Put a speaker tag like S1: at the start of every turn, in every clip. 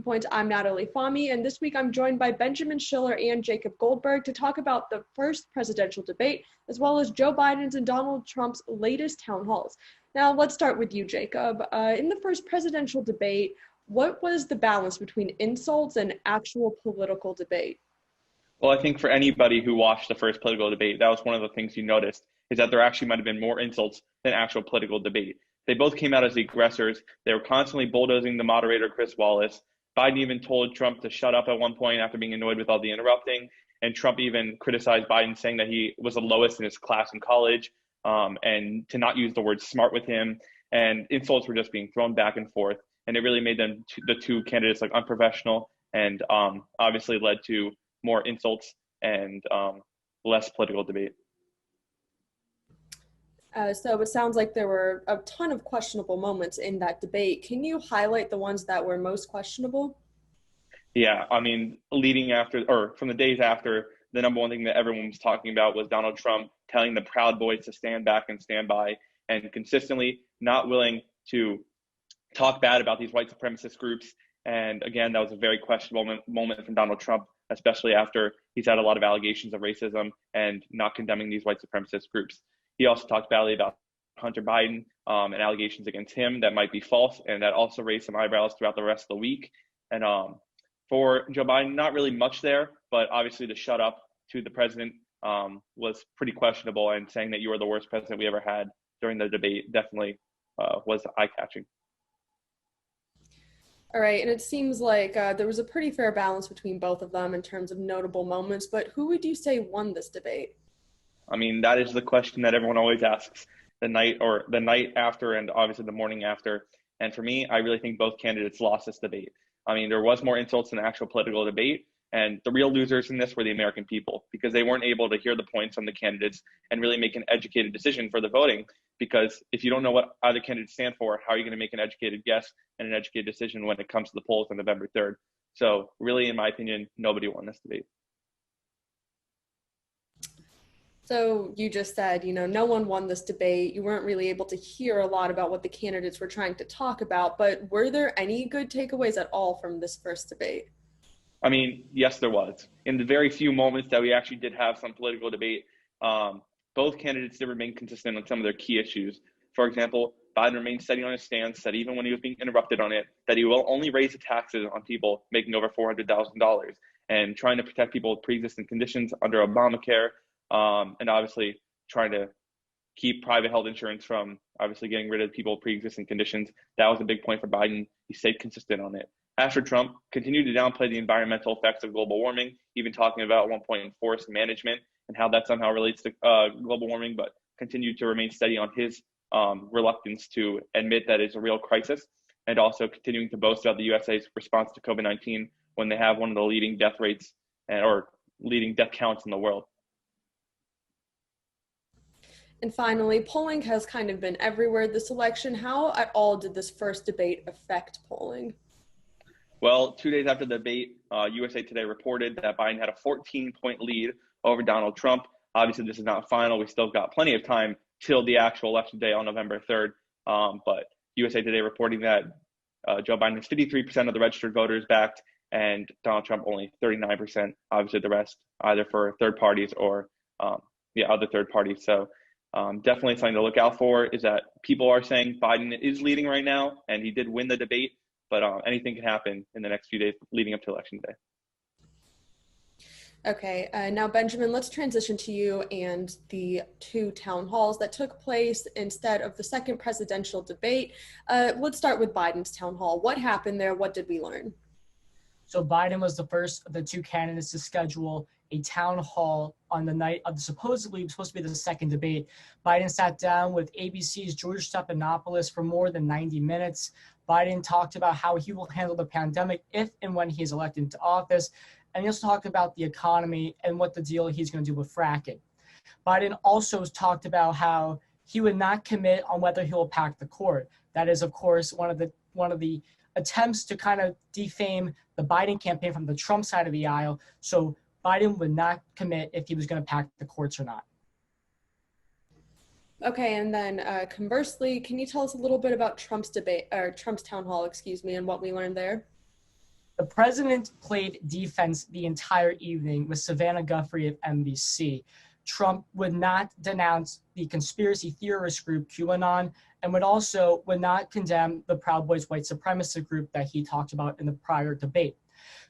S1: Talking Points. I'm Natalie Fahmy, and this week I'm joined by Benjamin Schiller and Jacob Goldberg to talk about the first presidential debate, as well as Joe Biden's and Donald Trump's latest town halls. Now, let's start with you, Jacob. In the first presidential debate, what was the balance between insults and actual political debate?
S2: Well, I think for anybody who watched the first political debate, that was one of the things you noticed, is that there actually might have been more insults than actual political debate. They both came out as the aggressors. They were constantly bulldozing the moderator, Chris Wallace. Biden even told Trump to shut up at one point after being annoyed with all the interrupting. And Trump even criticized Biden, saying that he was the lowest in his class in college, and to not use the word smart with him. And insults were just being thrown back and forth. And it really made them, the two candidates, like unprofessional, and obviously led to more insults and less political debate.
S1: So it sounds like there were a ton of questionable moments in that debate. Can you highlight the ones that were most questionable?
S2: Yeah, I mean, from the days after, the number one thing that everyone was talking about was Donald Trump telling the Proud Boys to stand back and stand by, and consistently not willing to talk bad about these white supremacist groups. And again, that was a very questionable moment from Donald Trump, especially after he's had a lot of allegations of racism and not condemning these white supremacist groups. He also talked badly about Hunter Biden and allegations against him that might be false, and that also raised some eyebrows throughout the rest of the week. And for Joe Biden, not really much there, but obviously to shut up to the president was pretty questionable, and saying that you are the worst president we ever had during the debate definitely was eye-catching.
S1: All right, and it seems like there was a pretty fair balance between both of them in terms of notable moments, but who would you say won this debate?
S2: I mean, that is the question that everyone always asks the night after, and obviously the morning after. And for me, I really think both candidates lost this debate. I mean, there was more insults than actual political debate, and the real losers in this were the American people, because they weren't able to hear the points from the candidates and really make an educated decision for the voting. Because if you don't know what either candidate stand for, how are you going to make an educated guess and an educated decision when it comes to the polls on November 3rd? So really, in my opinion, nobody won this debate.
S1: So you just said, no one won this debate. You weren't really able to hear a lot about what the candidates were trying to talk about, but were there any good takeaways at all from this first debate?
S2: I mean, yes, there was. In the very few moments that we actually did have some political debate, both candidates did remain consistent on some of their key issues. For example, Biden remained steady on his stance that even when he was being interrupted on it, that he will only raise the taxes on people making over $400,000, and trying to protect people with pre-existing conditions under Obamacare, and obviously trying to keep private health insurance from obviously getting rid of people with pre-existing conditions. That was a big point for Biden. He stayed consistent on it. After Trump continued to downplay the environmental effects of global warming, even talking about at one point forest management and how that somehow relates to global warming, but continued to remain steady on his reluctance to admit that it's a real crisis, and also continuing to boast about the USA's response to COVID-19 when they have one of the leading death rates or leading death counts in the world.
S1: And finally, polling has kind of been everywhere this election. How at all did this first debate affect polling?
S2: Well, 2 days after the debate, USA Today reported that Biden had a 14-point lead over Donald Trump. Obviously, this is not final. We still got plenty of time till the actual election day on November 3rd. But USA Today reporting that Joe Biden has 53% of the registered voters backed, and Donald Trump only 39%. Obviously, the rest either for third parties or other third parties. So definitely something to look out for is that people are saying Biden is leading right now, and he did win the debate, but anything can happen in the next few days leading up to Election Day.
S1: Okay, now Benjamin, let's transition to you and the two town halls that took place instead of the second presidential debate. Let's start with Biden's town hall. What happened there? What did we learn?
S3: So Biden was the first of the two candidates to schedule a town hall on the night of the supposedly supposed to be the second debate. Biden sat down with ABC's George Stephanopoulos for more than 90 minutes. Biden talked about how he will handle the pandemic if and when he is elected into office. And he also talked about the economy and what the deal he's going to do with fracking. Biden also talked about how he would not commit on whether he will pack the court. That is, of course, one of the attempts to kind of defame the Biden campaign from the Trump side of the aisle. So Biden would not commit if he was going to pack the courts or not.
S1: Okay, and then conversely, can you tell us a little bit about Trump's town hall, and what we learned there?
S3: The president played defense the entire evening with Savannah Guthrie of NBC. Trump would not denounce the conspiracy theorist group QAnon and would not condemn the Proud Boys white supremacist group that he talked about in the prior debate.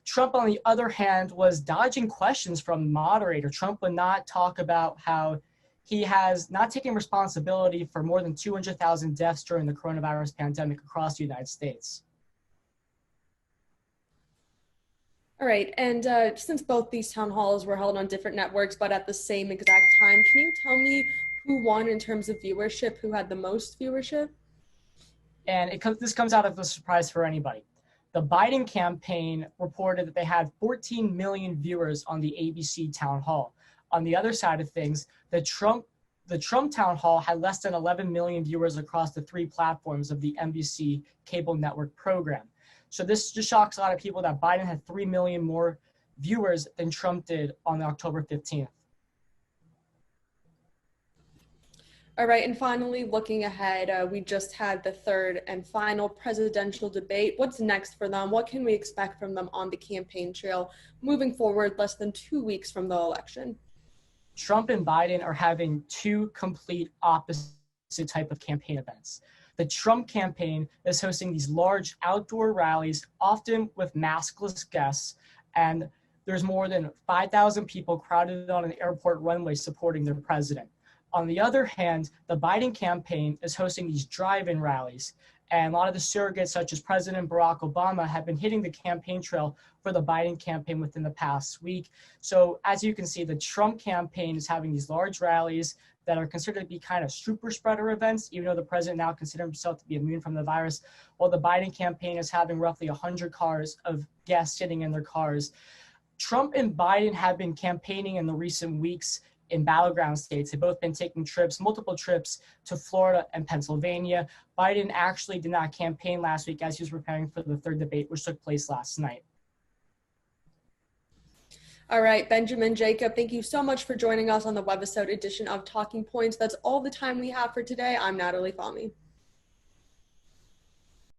S3: Trump, on the other hand, was dodging questions from the moderator. Trump would not talk about how he has not taken responsibility for more than 200,000 deaths during the coronavirus pandemic across the United States.
S1: All right, and since both these town halls were held on different networks but at the same exact time, can you tell me who won in terms of viewership, who had the most viewership?
S3: And this comes out of a surprise for anybody. The Biden campaign reported that they had 14 million viewers on the ABC town hall. On the other side of things, the Trump town hall had less than 11 million viewers across the 3 platforms of the NBC cable network program. So this just shocks a lot of people that Biden had 3 million more viewers than Trump did on October 15th.
S1: All right, and finally, looking ahead, we just had the third and final presidential debate. What's next for them? What can we expect from them on the campaign trail moving forward less than 2 weeks from the election?
S3: Trump and Biden are having 2 complete opposite type of campaign events. The Trump campaign is hosting these large outdoor rallies, often with maskless guests, and there's more than 5,000 people crowded on an airport runway supporting their president. On the other hand, the Biden campaign is hosting these drive-in rallies, and a lot of the surrogates, such as President Barack Obama, have been hitting the campaign trail for the Biden campaign within the past week. So as you can see, the Trump campaign is having these large rallies that are considered to be kind of super spreader events, even though the president now considers himself to be immune from the virus, while the Biden campaign is having roughly 100 cars of guests sitting in their cars. Trump and Biden have been campaigning in the recent weeks in battleground states. They've both been taking multiple trips to Florida and Pennsylvania. Biden actually did not campaign last week as he was preparing for the third debate, which took place last night.
S1: All right, Benjamin, Jacob, thank you so much for joining us on the webisode edition of Talking Points. That's all the time we have for today. I'm Natalie Fahmy.